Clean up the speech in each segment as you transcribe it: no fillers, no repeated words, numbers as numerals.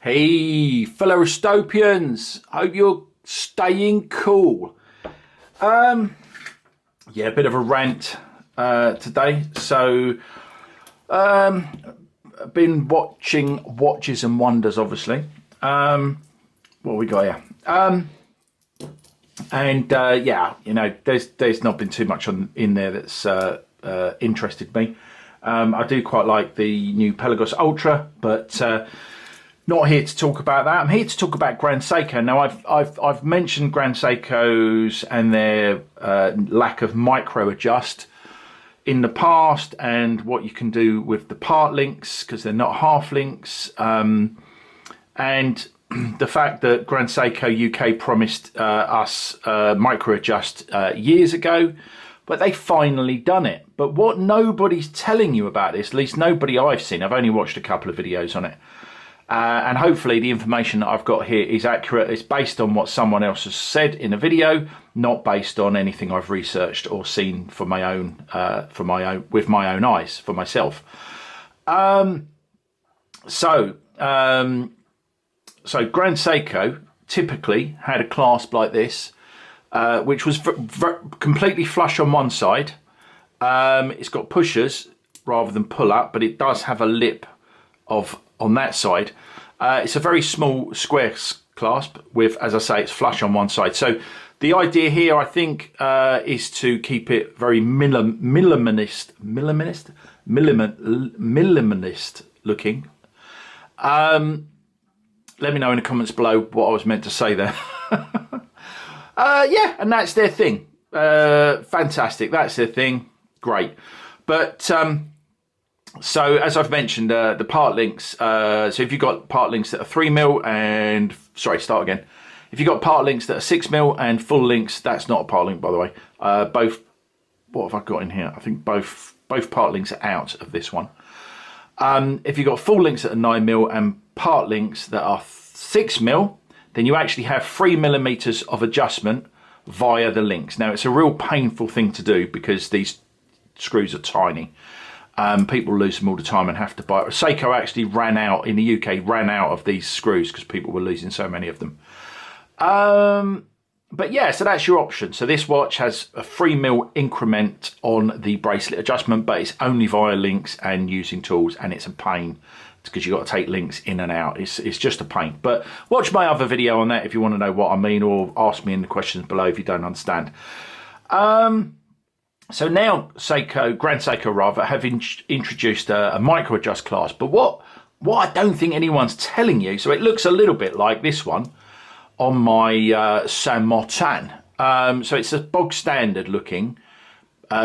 Hey, fellow Rostopians, hope you're staying cool. Yeah, a bit of a rant today. So, I've been watching Watches and Wonders, obviously. What we got here? Yeah, you know, there's not been too much in there that's interested me. I do quite like the new Pelagos Ultra, but not here to talk about that. I'm here to talk about Grand Seiko. Now, I've mentioned Grand Seikos and their lack of micro adjust in the past, and what you can do with the part links because they're not half links, and the fact that Grand Seiko UK promised us micro adjust years ago, but they finally done it. But what nobody's telling you about this, at least nobody I've seen, I've only watched a couple of videos on it, and hopefully the information that I've got here is accurate. It's based on what someone else has said in a video, not based on anything I've researched or seen for my own, with my own eyes for myself. So Grand Seiko typically had a clasp like this, which was completely flush on one side. It's got pushers rather than pull up, but it does have a lip on that side. It's a very small square clasp with, as I say, it's flush on one side. So the idea here, I think, is to keep it very minimalist looking. Let me know in the comments below what I was meant to say there. Yeah, and that's their thing. Fantastic, that's their thing. Great. But so as I've mentioned, the part links, so if you've got part links that are 3mm and, sorry, start again. If you've got part links that are 6mm and full links, that's not a part link, by the way. Both, what have I got in here? I think both part links are out of this one. If you've got full links that are 9mm and part links that are 6mm, then you actually have 3mm of adjustment via the links. Now, it's a real painful thing to do because these screws are tiny. People lose them all the time and have to buy it. Seiko actually ran out, in the UK, ran out of these screws because people were losing so many of them. But yeah, so that's your option. So this watch has a 3mm increment on the bracelet adjustment, but it's only via links and using tools, and it's a pain because you've got to take links in and out. It's just a pain. But watch my other video on that if you want to know what I mean, or ask me in the questions below if you don't understand. So now Seiko, Grand Seiko rather, have introduced a micro adjust clasp. But what I don't think anyone's telling you, so it looks a little bit like this one on my Saint Martin. So it's a bog standard looking.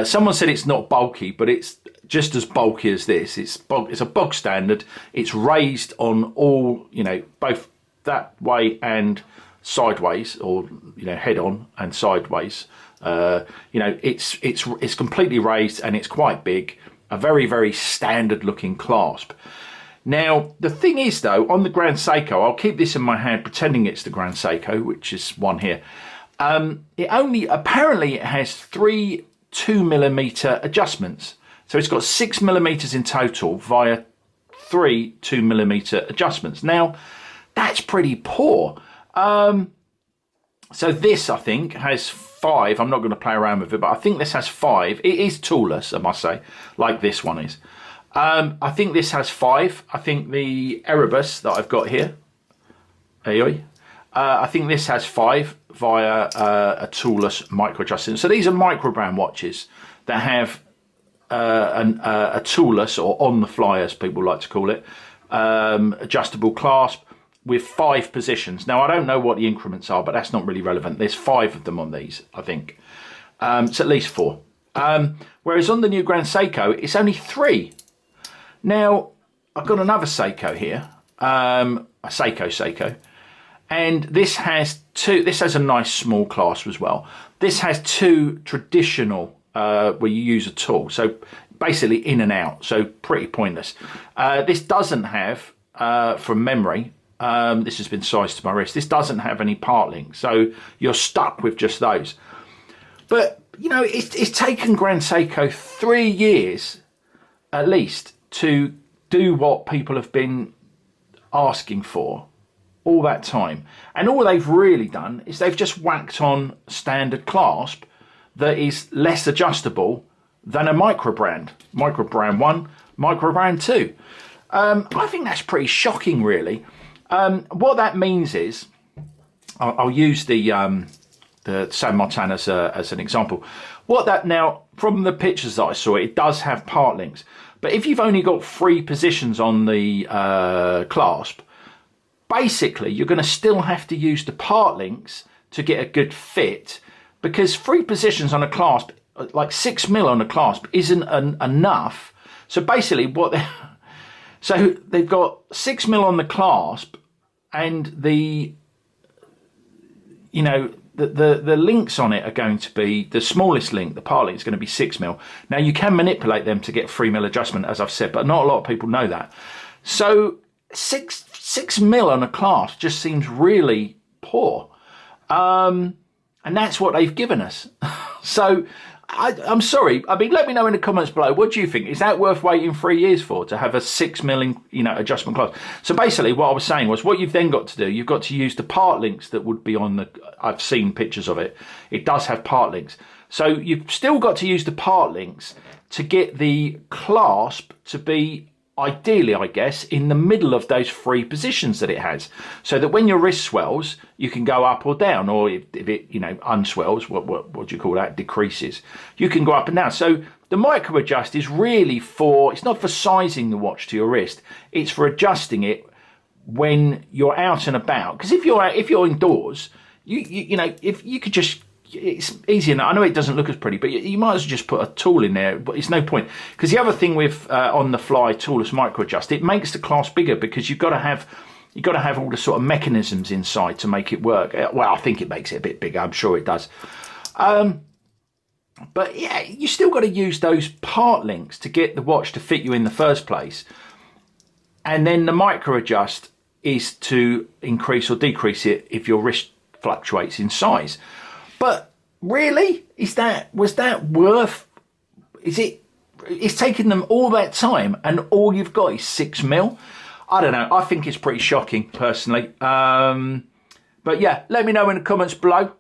Someone said it's not bulky, but it's just as bulky as this. It's a bog standard. It's raised on all, you know, both that way and sideways, or, you know, head on and sideways. You know, it's completely raised and it's quite big. A very, very standard looking clasp. Now, the thing is, though, on the Grand Seiko, I'll keep this in my hand pretending it's the Grand Seiko, which is one here. Apparently it has 3 2mm adjustments. So it's got 6mm in total via 3 2mm adjustments. Now, that's pretty poor. So this, I think, has 5. I'm not going to play around with it, but I think this has 5. It is toolless, I must say, like this one is. I think this has 5. I think the Erebus that I've got here, I think this has 5 via a toolless micro adjustment. So these are micro brand watches that have a toolless, or on the fly as people like to call it, adjustable clasp with 5 positions. Now, I don't know what the increments are, but that's not really relevant. There's 5 of them on these, I think. It's at least 4. Whereas on the new Grand Seiko, it's only 3. Now, I've got another Seiko here, a Seiko, and this has 2. This has a nice small clasp as well. This has 2 traditional, where you use a tool, so basically in and out, so pretty pointless. This doesn't have, from memory, this has been sized to my wrist, this doesn't have any part links, so you're stuck with just those. But, you know, it's taken Grand Seiko 3 years, at least, to do what people have been asking for all that time? And all they've really done is they've just whacked on standard clasp that is less adjustable than a micro brand 1, micro brand 2. I think that's pretty shocking, really. What that means is, I'll use the San Martin as an example. What that now, from the pictures that I saw, it does have part links. But if you've only got 3 positions on the clasp, basically you're going to still have to use the part links to get a good fit, because 3 positions on a clasp, like 6mm on a clasp, isn't enough. So basically so they've got 6mm on the clasp, and the links on it are going to be, the smallest link, the part link, is going to be 6mm. Now you can manipulate them to get 3mm adjustment, as I've said, but not a lot of people know that. So 6mm on a clasp just seems really poor. And that's what they've given us. So I'm sorry. I mean, let me know in the comments below. What do you think? Is that worth waiting 3 years for, to have a 6mm, adjustment clasp? So basically, what I was saying was, what you've then got to do, you've got to use the part links that would be on the. I've seen pictures of it. It does have part links. So you've still got to use the part links to get the clasp to be, ideally, I guess, in the middle of those 3 positions that it has, so that when your wrist swells, you can go up or down, or if it, unswells, what do you call that, decreases, you can go up and down. So the micro adjust is really it's not for sizing the watch to your wrist, it's for adjusting it when you're out and about. Because if you're indoors, if you could just, it's easy enough. I know it doesn't look as pretty, but you might as well just put a tool in there. But it's no point, because the other thing with on the fly toolless micro adjust, it makes the clasp bigger, because you've got to have all the sort of mechanisms inside to make it work. Well, I think it makes it a bit bigger. I'm sure it does. But yeah, you still got to use those part links to get the watch to fit you in the first place, and then the micro adjust is to increase or decrease it if your wrist fluctuates in size. But really, was that worth? It's taken them all that time, and all you've got is 6mm. I don't know. I think it's pretty shocking, personally. But yeah, let me know in the comments below.